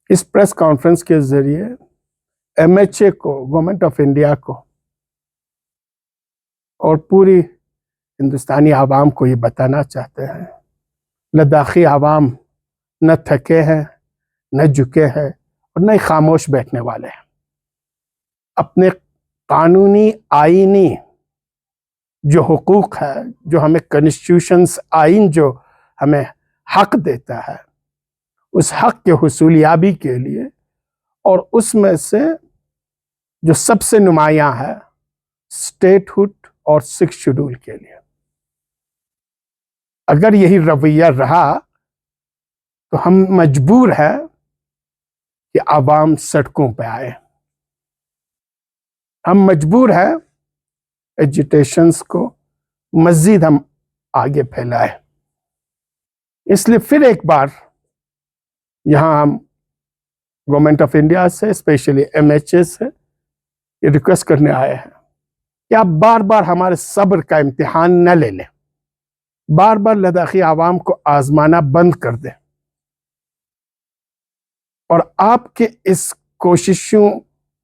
اس press conference کے ذریعے M H A کو، گورنمنٹ آف انڈیا کو اور پوری ہندوستانی عوام کو یہ بتانا چاہتے ہیں، لداخی عوام نہ تھکے ہیں، نہ جھکے ہیں اور نہ ہی خاموش بیٹھنے والے ہیں۔ اپنے قانونی آئینی جو حقوق ہے، جو ہمیں کنسٹیٹیوشنز آئین جو ہمیں حق دیتا ہے، اس حق کے حصولیابی کے لیے اور اس میں سے جو سب سے نمایاں ہے اسٹیٹ ہوڈ اور 6 شیڈول کے لیے، اگر یہی رویہ رہا تو ہم مجبور ہیں کہ عوام سڑکوں پہ آئے، ہم مجبور ہیں ایجیٹیشنز کو مزید ہم آگے پھیلائے۔ اس لیے پھر ایک بار یہاں ہم گورنمنٹ آف انڈیا سے، اسپیشلی ایم ایچ اے سے یہ ریکویسٹ کرنے آئے ہیں کہ آپ بار بار ہمارے صبر کا امتحان نہ لے لیں، بار بار لداخی عوام کو آزمانا بند کر دیں، اور آپ کے اس کوششوں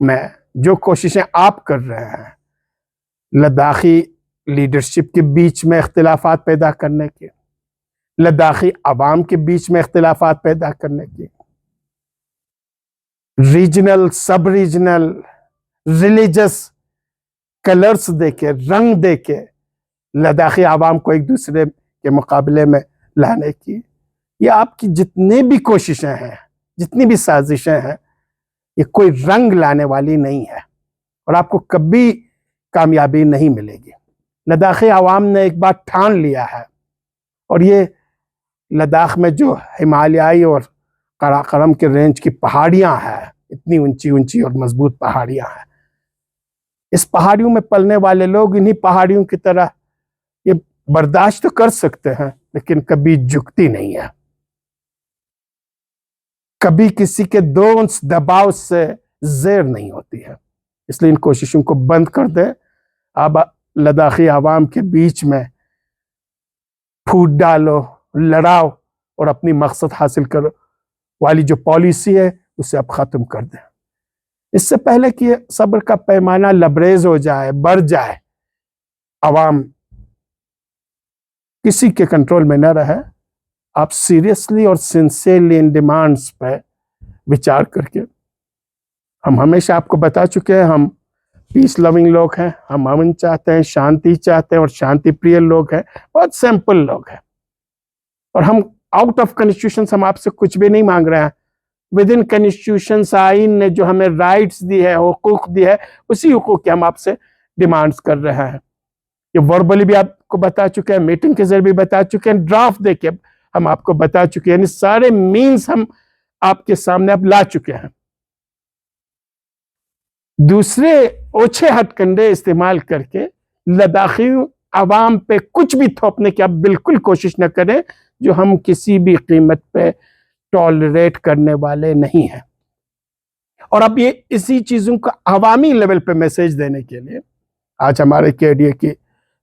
میں جو کوششیں آپ کر رہے ہیں لداخی لیڈرشپ کے بیچ میں اختلافات پیدا کرنے کے، لداخی عوام کے بیچ میں اختلافات پیدا کرنے کے، regional, sub regional, religious colours دے کے، رنگ دے کے لداخی عوام کو ایک دوسرے کے مقابلے میں لانے کی، یہ آپ کی جتنے بھی کوششیں ہیں، جتنی بھی سازشیں ہیں، یہ کوئی رنگ لانے والی نہیں ہے اور آپ کو کبھی کامیابی نہیں ملے گی۔ لداخی عوام نے ایک بار ٹھان لیا ہے، اور یہ لداخ میں جو ہمالیائی اور قراقرم کے رینج کی پہاڑیاں ہیں، اتنی اونچی اونچی اور مضبوط پہاڑیاں ہیں، اس پہاڑیوں میں پلنے والے لوگ انہی پہاڑیوں کی طرح یہ برداشت تو کر سکتے ہیں لیکن کبھی جھکتی نہیں ہے، کبھی کسی کے دونس دباؤ سے زیر نہیں ہوتی ہے۔ اس لیے ان کوششوں کو بند کر دیں، اب لداخی عوام کے بیچ میں پھوٹ ڈالو، لڑاؤ اور اپنی مقصد حاصل کرو والی جو پالیسی ہے اسے اب ختم کر دیں۔ اس سے پہلے کہ صبر کا پیمانہ لبریز ہو جائے، بڑھ جائے، عوام کسی کے کنٹرول میں نہ رہے، آپ سیریسلی اور سنسیئرلی ان ڈیمانڈز پہ وچار کر کے، ہم ہمیشہ آپ کو بتا چکے ہیں ہم پیس لوننگ لوگ ہیں، ہم امن چاہتے ہیں، شانتی چاہتے ہیں اور شانتی پریہ لوگ ہیں، بہت سمپل لوگ ہیں، اور ہم آؤٹ آف کنسٹیٹیوشن ہم آپ سے کچھ بھی نہیں مانگ رہے ہیں۔ ود ان کنسٹیٹیوشن آئین نے جو ہمیں رائٹس دی ہے، حقوق دی ہے، اسی حقوق کے ہم آپ سے ڈیمانڈز کر رہے ہیں۔ یہ وربلی بھی آپ کو بتا چکے ہیں، میٹنگ کے ذریعے بھی بتا چکے ہیں، ڈرافٹ دے کے ہم آپ کو بتا چکے ہیں، یعنی سارے مینز ہم آپ کے سامنے اب لا چکے ہیں۔ دوسرے اوچھے ہتھ کنڈے استعمال کر کے لداخی عوام پہ کچھ بھی تھوپنے کی آپ بالکل کوشش نہ کریں، جو ہم کسی بھی قیمت پہ ٹالریٹ کرنے والے نہیں ہیں۔ اور اب یہ اسی چیزوں کا عوامی لیول پہ میسیج دینے کے لیے آج ہمارے کے ڈی اے کی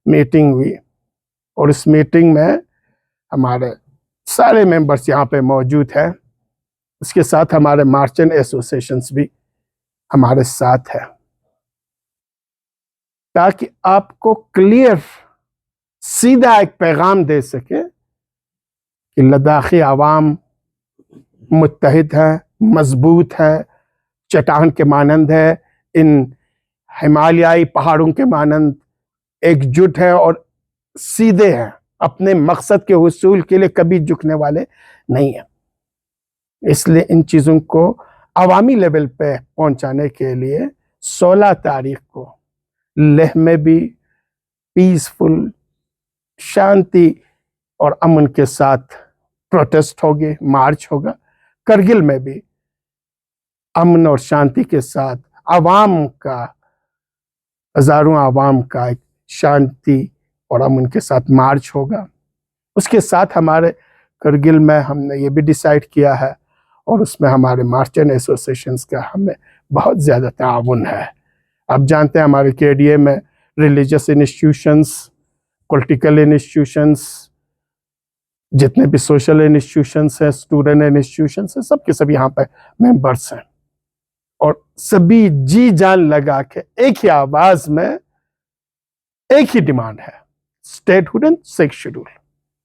میٹنگ ہوئی، اور اس میٹنگ میں ہمارے سارے ممبرز یہاں پہ موجود ہیں، اس کے ساتھ ہمارے مارچنٹ ایسوسیشنز بھی ہمارے ساتھ ہے، تاکہ آپ کو کلیئر سیدھا ایک پیغام دے سکے کہ لداخی عوام متحد ہے، مضبوط ہے، چٹان کے مانند ہے، ان ہمالیائی پہاڑوں کے مانند ایک جٹ ہے اور سیدھے ہیں، اپنے مقصد کے حصول کے لیے کبھی جھکنے والے نہیں ہیں۔ اس لیے ان چیزوں کو عوامی لیول پہ پہنچانے کے لیے 16 تاریخ کو لیہ میں بھی پیسفل، شانتی اور امن کے ساتھ پروٹیسٹ ہوگی، مارچ ہوگا۔ کرگل میں بھی امن اور شانتی کے ساتھ عوام کا، ہزاروں عوام کا ایک شانتی اور امن کے ساتھ مارچ ہوگا۔ اس کے ساتھ ہمارے کرگل میں ہم نے یہ بھی ڈیسائیڈ کیا ہے، اور اس میں ہمارے مارچنٹ ایسوسیشنز کا ہمیں بہت زیادہ تعاون ہے۔ آپ جانتے ہیں ہمارے کے ڈی اے میں ریلیجس انسٹیٹیوشنز، پولیٹیکل انسٹیٹیوشنز، جتنے بھی سوشل انسٹیٹیوشنس ہیں، اسٹوڈنٹ انسٹیٹیوشنس ہیں، سب کے سب یہاں پہ ممبرس ہیں، اور سبھی جی جان لگا کے ایک ہی آواز میں ایک ہی ڈیمانڈ ہے، اسٹیٹ ہوڈ اینڈ 6 شیڈول۔